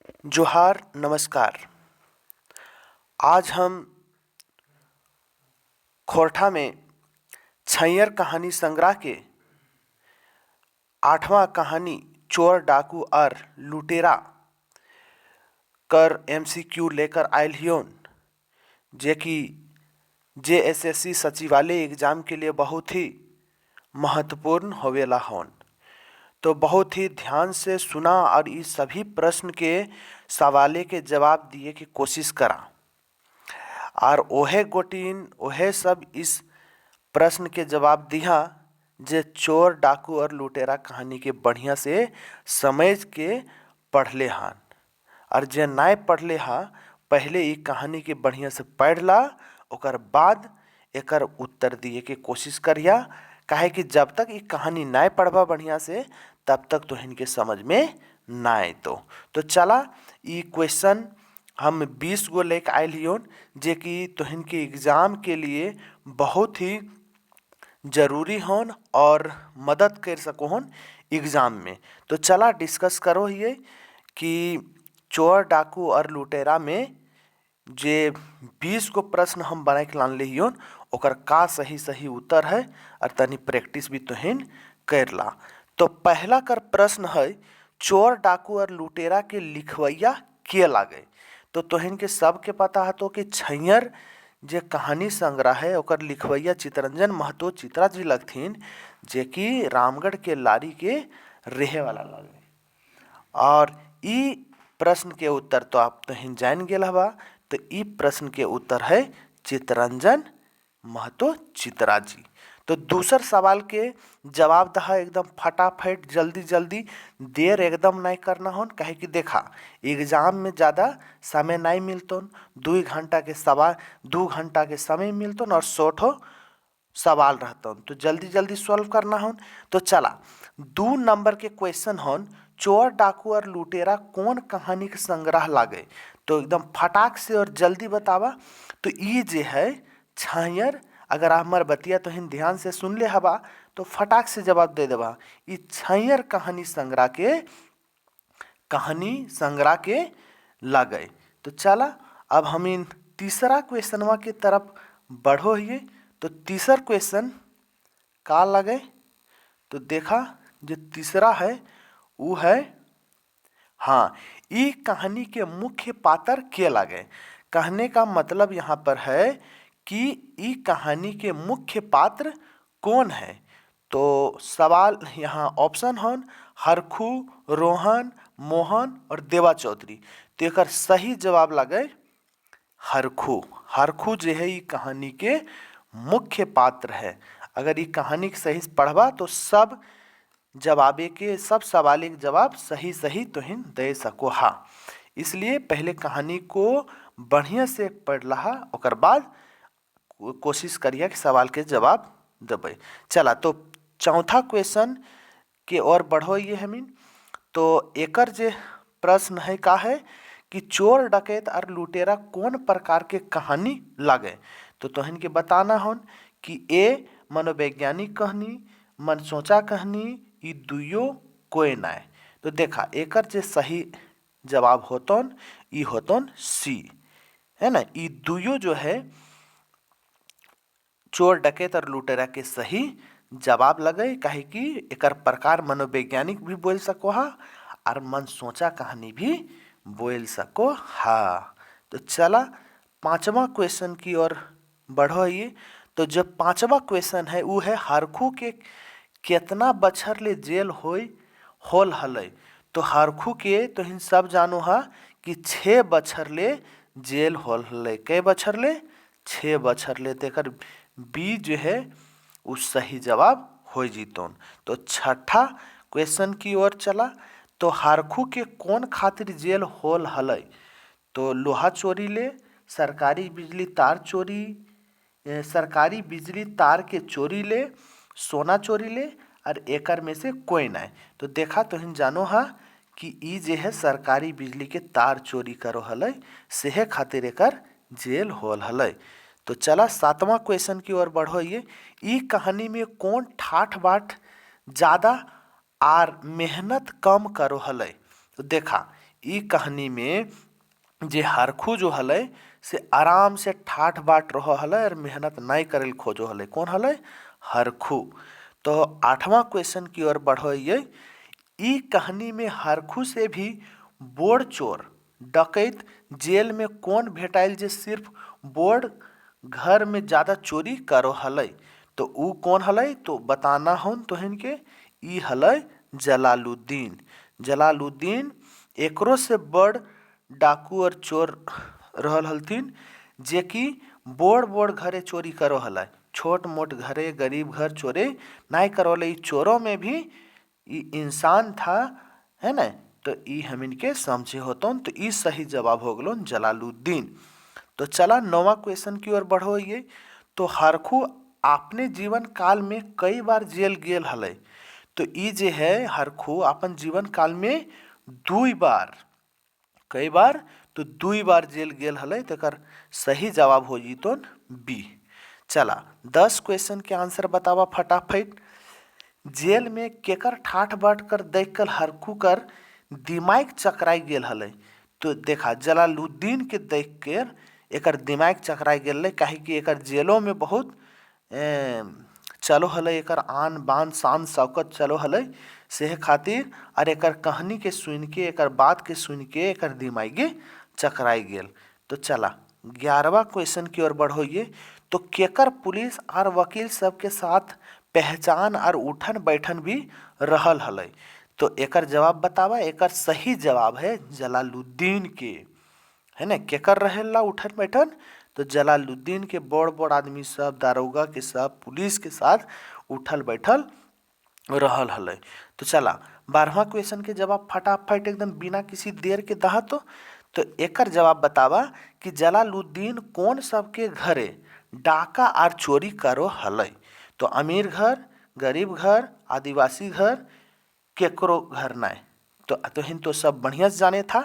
जोहार नमस्कार। आज हम खोरठा में छैयर कहानी संग्रह के 8वां कहानी चोर डाकू और लुटेरा कर MCQ लेकर आयल हियोन, जे कि JSSC सचिवालय एग्जाम के लिए बहुत ही महत्वपूर्ण होवेला होन। तो बहुत ही ध्यान से सुना और इस सभी प्रश्न के सवाले के जवाब दिए की कोशिश करा और ओहे गोटीन ओहे सब इस प्रश्न के जवाब दिया जे चोर डाकू और लुटेरा कहानी के बढ़िया से समझ के पढ़ले हान। और जे नाय पढ़ले हा पहले ये कहानी के बढ़िया से पढ़ ला, ओकर बाद एकर उत्तर दिए के कोशिश करिया। काहे कि जब तक ये कहानी नाय पढ़बा बढ़िया से तब तक तो इनके समझ में ना आए। तो चला ये क्वेश्चन हम 20 गो लेके आयल हियोन, जे कि तोहन के एग्जाम के लिए बहुत ही जरूरी होन और मदद कर सको होन एग्जाम में। तो चला डिस्कस करो ये कि चोर डाकू और लुटेरा में जे 20 गो प्रश्न हम बना के लान ले हियोन ओकर का सही सही उत्तर है और तनी प्रैक्टिस भी तोहन कर ला। तो पहला कर प्रश्न है चोर डाकू और लुटेरा के लिखवैया के लागे। तो तोहन के सबके पता है तो कि छैयर जे कहानी संग्रह है ओकर लिखवैया चितरंजन महतो चित्रा जी लगथिन, जे कि रामगढ़ के लारी के रहे वाला लगे। और ई प्रश्न के उत्तर तो आप तोहन जान गेल हवा। तो ई प्रश्न के उत्तर है चितरंजन महतो चित्रा जी। तो दूसर सवाल के जवाब दहा एकदम फटाफट जल्दी जल्दी, देर एकदम नहीं करना हो। कहे कि देखा एग्जाम में ज़्यादा समय नहीं मिलतो, 2 घंटा के सवाल 2 घंटा के समय मिलतो और 100 ठो सवाल रहता तो जल्दी जल्दी सॉल्व करना हो। तो चला 2 नंबर के क्वेश्चन हो चोर डाकू और लुटेरा कौन कहानी के संग्रह लागे। तो एकदम फटाक से और जल्दी बतावा। तो ये जे है छैयर, अगर आप हमार बतिया तो हिन ध्यान से सुन ले हवा तो फटाक से जवाब दे देवा। ये छैयर कहानी संग्रह के लगे। तो चला अब हम इन तीसरा क्वेश्चनवा के तरफ बढ़ो हिए। तो तीसर क्वेश्चन का लगे। तो देखा जो तीसरा है वो है, हाँ, ये कहानी के मुख्य पात्र के लगे। कहने का मतलब यहाँ पर है कि ये कहानी के मुख्य पात्र कौन है। तो सवाल यहाँ ऑप्शन हन हरखू, रोहन, मोहन और देवा चौधरी। तो एक सही जवाब लगे हरखू। हरखू जो है ये कहानी के मुख्य पात्र है। अगर ये कहानी सही पढ़बा तो सब सवाल के जवाब सही सही तुहिन दे सको हा। इसलिए पहले कहानी को बढ़िया से पढ़ लहा, ओकर बाद कोशिश करिए कि सवाल के जवाब देवे। चला तो चौथा क्वेश्चन के और बढ़ो ये हमीन। तो एकर जे प्रश्न है का है कि चोर डकैत और लुटेरा कौन प्रकार के कहानी लगे। तो तोहन के बताना हो कि ए मनोवैज्ञानिक कहानी, मन सोचा कहानी, ये दुयो कोई नाय। तो देखा एकर जे सही जवाब होतन ये होतन सी, है ना। ये दुयो जो है चोर डकैत और लुटेरा के सही जवाब लगे। काहे कि एकर प्रकार मनोवैज्ञानिक भी बोल सको हा और मन सोचा कहानी भी बोल सको हा। तो चला 5वां क्वेश्चन की ओर बढ़ो ये। तो जो 5वां क्वेश्चन है वो है हरखू के कितना बछर ले जेल होल हले। तो हरखू के तो इन सब जानो हा कि 6 बछर ले जेल होल हले। कै बछर ले? 6 बछर ले। तेकर बी जो है वो सही जवाब हो जीतोन। तो छठा क्वेश्चन की ओर चला। तो हरखू के कौन खातिर जेल होल हले। तो लोहा चोरी ले, सरकारी बिजली तार के चोरी ले, सोना चोरी ले और एकर में से कोई नहीं। तो देखा तो हम जानो हा कि ई जे है सरकारी बिजली के तार चोरी करो हले, सेहे खातिर एकर जेल होल हले। तो चला 7वां क्वेश्चन की ओर बढ़ो ये। ई कहानी में कौन ठाठ बाट ज़्यादा आर मेहनत कम करो हले। तो देखा ई कहानी में जे हरखू जो हलै से आराम से ठाठ बाट रहो हलै और मेहनत नहीं करे खोजो हलै। कौन हलै? हरखू। तो 8वां क्वेश्चन की ओर बढ़िए। ई कहानी में हरखू से भी बोड़ चोर डकैत जेल में कौन भेटाइल जे सिर्फ बोड़ घर में ज्यादा चोरी करो हलै? तो ऊ कौन हलै? तो बताना हन तोहन के ई हलै जलालुद्दीन। जलालुद्दीन एकरो से बड़ डाकू और चोर रहल हलथिन, जे कि बोड़ बोड़ घरे चोरी करो हलै। छोट मोट घरे गरीब घर चोरी नहीं करो हलै। चोरों में भी ई इंसान था, है ना? तो ई हम इनके समझे होतन। तो ई सही जवाब हो गलो जलालुद्दीन। तो चला 9वां क्वेश्चन की ओर बढ़ो ये। तो हरखू अपने जीवन काल में कई बार जेल गेल हलै। तो ई जे है हरखू अपन जीवन काल में 2 बार, कई बार? तो 2 बार जेल गेल हलै। तो एकर सही जवाब हो जीतो बी। चला 10 क्वेश्चन के आंसर बतावा फटाफट। जेल में केकर ठाठ बाट कर देख कर हरखू कर दिमाग चकराई गेल हलै। तो देखा जलालुद्दीन के देख कर एकर दिमाग चकराई गेल है, काहे कि एकर जेलों में बहुत चलो हलै, एकर आन बान शान शौकत चलो हलै। सेह खातिर और एकर कहानी के सुन के, एकर बात के सुन के एकर दिमागे चकराई गेल। तो चला 11वां क्वेश्चन की ओर बढ़ोइए। तो केकर पुलिस और वकील सब के साथ पहचान और उठन बैठन भी रहल हलै? तो एकर जवाब बतावा। एकर सही जवाब है जलालुद्दीन के, है ना? केकर रहेला उठन बैठन? तो जलालुद्दीन के बड़ बड़ आदमी सब, दारोगा के सब, पुलिस के साथ उठल बैठल रहल हलै। तो चला 12वां क्वेश्चन के जवाब फटाफट एकदम बिना किसी देर के दहा। तो एकर जवाब बतावा कि जलालुद्दीन कौन सबके घरे डाका और चोरी करो हलै? तो अमीर घर, गरीब घर, आदिवासी घर, केकरो घर नहीं। तो हिन तो सब बढ़िया से जाने था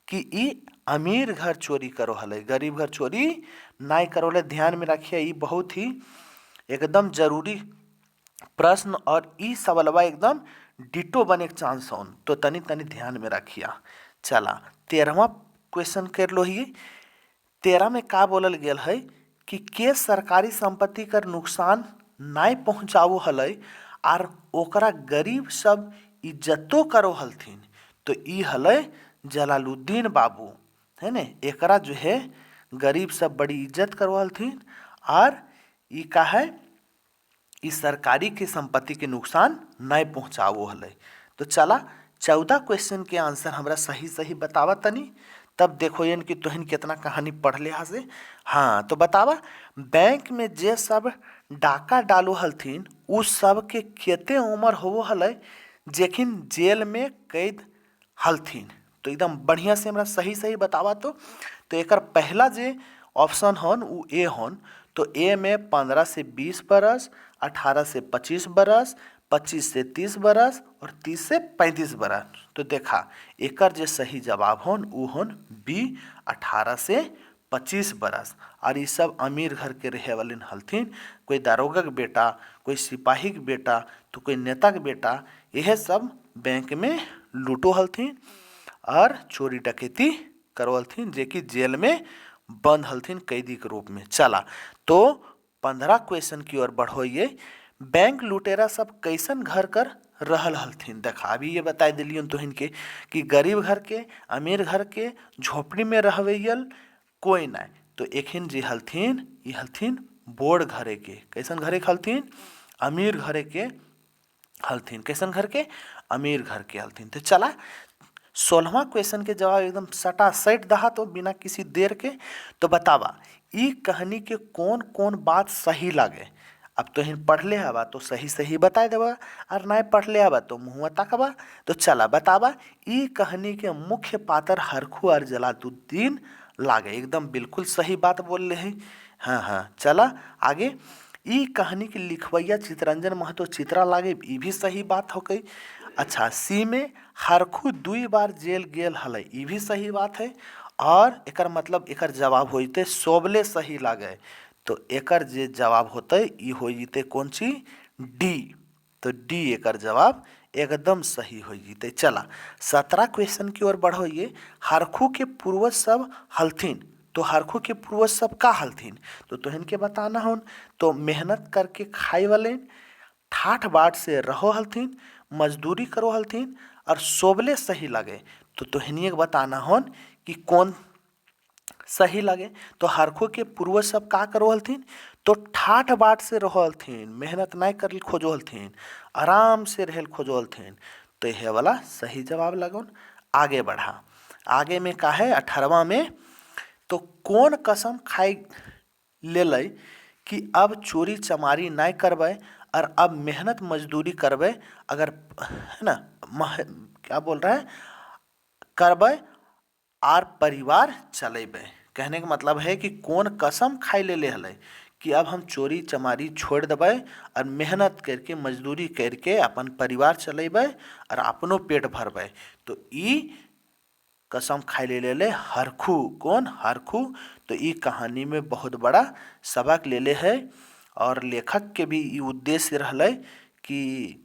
कि ई अमीर घर चोरी करो हलै, गरीब घर चोरी नहीं करो हलै। ध्यान में रखिए, ये बहुत ही एकदम जरूरी प्रश्न और ई सवालवा एकदम डिटो बने के चांस होन। तो तनी तनी ध्यान में रखिया। चला 13वां क्वेश्चन कर लो ही। 13 में का बोलल गेल है कि के सरकारी संपत्ति कर नुकसान नहीं पहुंचाओ हलै और ओकरा गरीब सब इज्जतो करो हलथिन? तो ई हलै जलालुद्दीन बाबू, है ना? एकरा जो है गरीब सब बड़ी इज्जत करो हलथिन और ई का है, इस सरकारी के संपत्ति के नुकसान नहीं पहुंचाओ हलै। तो चला 14 क्वेश्चन के आंसर हमरा सही सही बतावा तनी, तब देखो यन कि तोहन कितना कहानी पढ़ ले से। हाँ तो बतावा, बैंक में जे सब डाका डालो हलथिन उस सब के केते उम्र हो हलै जेखिन जेल में कैद हलथिन? तो एकदम बढ़िया से हमरा सही सही बतावा। तो एकर पहला जे ऑप्शन हन उ ए हन। तो ए में 15 से 20 बरस, 18 से 25 बरस, 25 से 30 बरस और 30 से 35 बरस। तो देखा एकर जे सही जवाब हन उ हन बी 18 से 25 बरस। और ये सब अमीर घर के रहे वाले हलथिन। कोई दारोगा के बेटा, कोई सिपाही के बेटा, तो कोई नेता के बेटा, यह सब बैंक में लूटो हलथिन और चोरी डकैती करो हलथिन, जे कि जेल में बंद हलथिन कैदी के रूप में। चला तो 15 क्वेश्चन की ओर बढ़ोइए। बैंक लुटेरा सब कैसन घर कर रहल हलथिन? देखा अभी ये बता दिलियन तो इनके कि गरीब घर के, अमीर घर के, झोपड़ी में रहवैयल कोई नहीं। तो एखिन जे हलथिन ये हलथिन बोड़ घरे के। कैसन घरे के हलथिन? अमीर घरे के हलथिन। कैसन घर के? अमीर घर के हलथिन। तो चला 16वां क्वेश्चन के जवाब एकदम सटा सट दहा तो बिना किसी देर के। तो बतावा ई कहानी के कौन कौन बात सही लगे? अब तो हिन पढ़ ले हवा तो सही सही बता देवा, और नहीं पढ़ ले हवा तो मुँह तकबा। तो चला बतावा ई कहानी के मुख्य पात्र हरखू और जलालुद्दीन लागे। एकदम बिल्कुल सही बात बोल रहे हैं। हाँ हाँ चला आगे। ई कहानी के लिखवैया चितरंजन महतो चित्रा लागे, ई भी सही बात हो गई। अच्छा सी में हरखू 2 बार जेल गेल हलै, ई भी सही बात है। और एकर मतलब एकर जवाब होते सोबले सही लागे। तो एकर जे जवाब होते ई हो जते कौन सी? डी। तो डी एकर जवाब एकदम सही हो जीते। चला 17 क्वेश्चन की ओर बढ़ोइए। हरखू के पूर्वज सब हलथिन, तो हरखू के पूर्वज सब का हलथिन, तो तोहन के बताना हो। तो मेहनत करके खाए वाले, ठाठ बाट से रहो हलथिन, मजदूरी करो हलथिन, और सोबले सही लगे। तो तोहनिए के बताना हो कि कौन सही लगे। तो हरखो के पूर्वज सब का करो हलथिन, तो ठाठ बाट से रहो हलथिन, मेहनत नहीं कर खोजो हलथिन, आराम से रहल खोजो हलथिन। तो यह वाला सही जवाब लगन। आगे बढ़ा, आगे में का है 18वां में, तो कौन कसम खाई ले लय कि अब चोरी चमारी नहीं करबे और अब मेहनत मजदूरी करबे, अगर है ना क्या बोल रहा है, करबे आर परिवार चलेबे। कहने का मतलब है कि कौन कसम खाई ले हले कि अब हम चोरी चमारी छोड़ देबै और मेहनत करके मजदूरी करके अपन परिवार चलेबै और अपनो पेट भरबै। तो ई कसम खाई ले हरखू। कौन? हरखू। तो ई कहानी में बहुत बड़ा सबक ले है और लेखक के भी ई उद्देश्य रहलै कि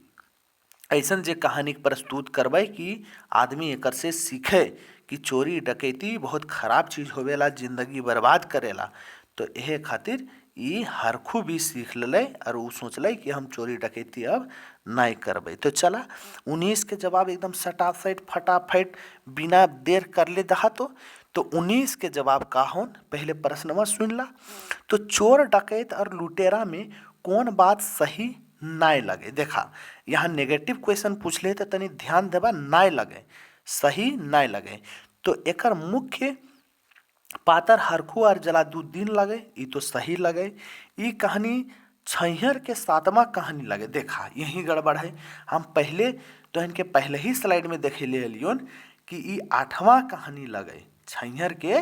ऐसन जे कहानी प्रस्तुत करबै कि आदमी एकर से सीखे कि चोरी डकैती बहुत खराब चीज़ होवेला, जिंदगी बर्बाद करेला। तो यह खातिर ई हरखू भी सीख ले और वो सोचल कि हम चोरी डकैती अब नहीं करबै। तो चला 19 के जवाब एकदम सटासट फटाफट बिना देर कर ले दहा। तो 19 के जवाब का होन, पहले प्रश्नवा सुन ला। तो चोर डकैत और लुटेरा में कौन बात सही नहीं लगे। देखा यहाँ नेगेटिव क्वेश्चन पूछ ले तो तनी ध्यान देवा, नहीं लगे, सही नहीं लगे। तो एकर मुख्य पातर हरखू और जलालुद्दीन लगे, ये तो सही लगे। ये कहानी छैहर के 7वां कहानी लगे। देखा यही गड़बड़ है, हम पहले तो इनके पहले ही स्लाइड में देखे ले लियोन कि ये 8वां कहानी लगे, छैहर के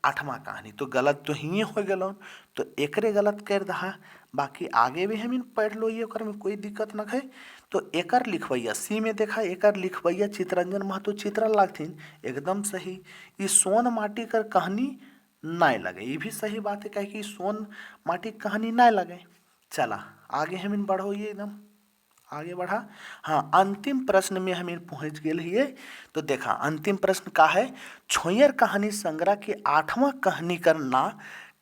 8वां कहानी। तो गलत तो ही हो गलोन, तो एकरे गलत कर दहा। बाकी आगे भी हम पढ़ लो, ये में कोई दिक्कत न है। तो एकर लिखवैया सी में देखा, एकर लिखवैया चितरंजन महतो चित्र लागथिन, एकदम सही। ये सोन माटी कर कहानी नहीं लगे, ये भी सही बात है, कहे कि सोन माटी कहानी नहीं लगे। चला आगे हम बढ़ो, ये एकदम आगे बढ़ा। हाँ, अंतिम प्रश्न में हम पहुंच गए हिए। तो देखा अंतिम प्रश्न का है, छोयर कहानी संग्रह के 8वां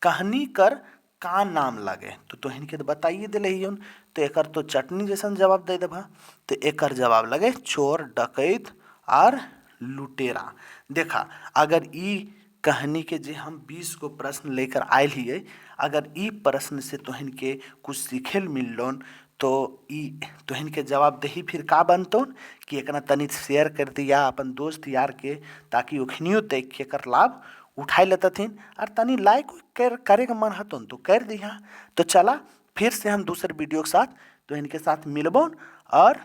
कहानी कर का नाम लगे। तो तोहन के बताइए दिले हियन। तो एकर तो चटनी जैसन जवाब दे देबा। तो एकर जवाब लगे चोर डकैत और लुटेरा। देखा अगर ई कहानी के जे हम 20 को प्रश्न लेकर आयल हिए, अगर ई प्रश्न से तोहन के कुछ सीखे मिललोन, तो ई तोहन के जवाब दही फिर का बनतौन कि एकना तनिक शेयर कर दिया अपन दोस्त यार के, ताकि ओखनियो देख के एकर लाभ उठाए लेतथिन और तनी लाइक करे का मन हतन तो कर दिया। तो चला फिर से हम दूसरे वीडियो के साथ तो इनके साथ मिलबोन और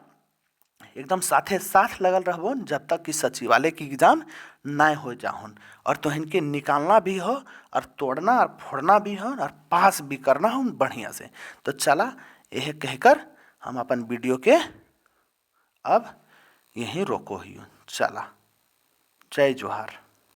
एकदम साथे साथ लगल रहबोन जब तक कि सचिवालय की एग्जाम ना हो जाहुन, और तो इनके निकालना भी हो और तोड़ना और फोड़ना भी हो और पास भी करना हो बढ़िया से। तो चला यह कहकर हम अपन वीडियो के अब यहीं रोको ही। चला, जय जोहार।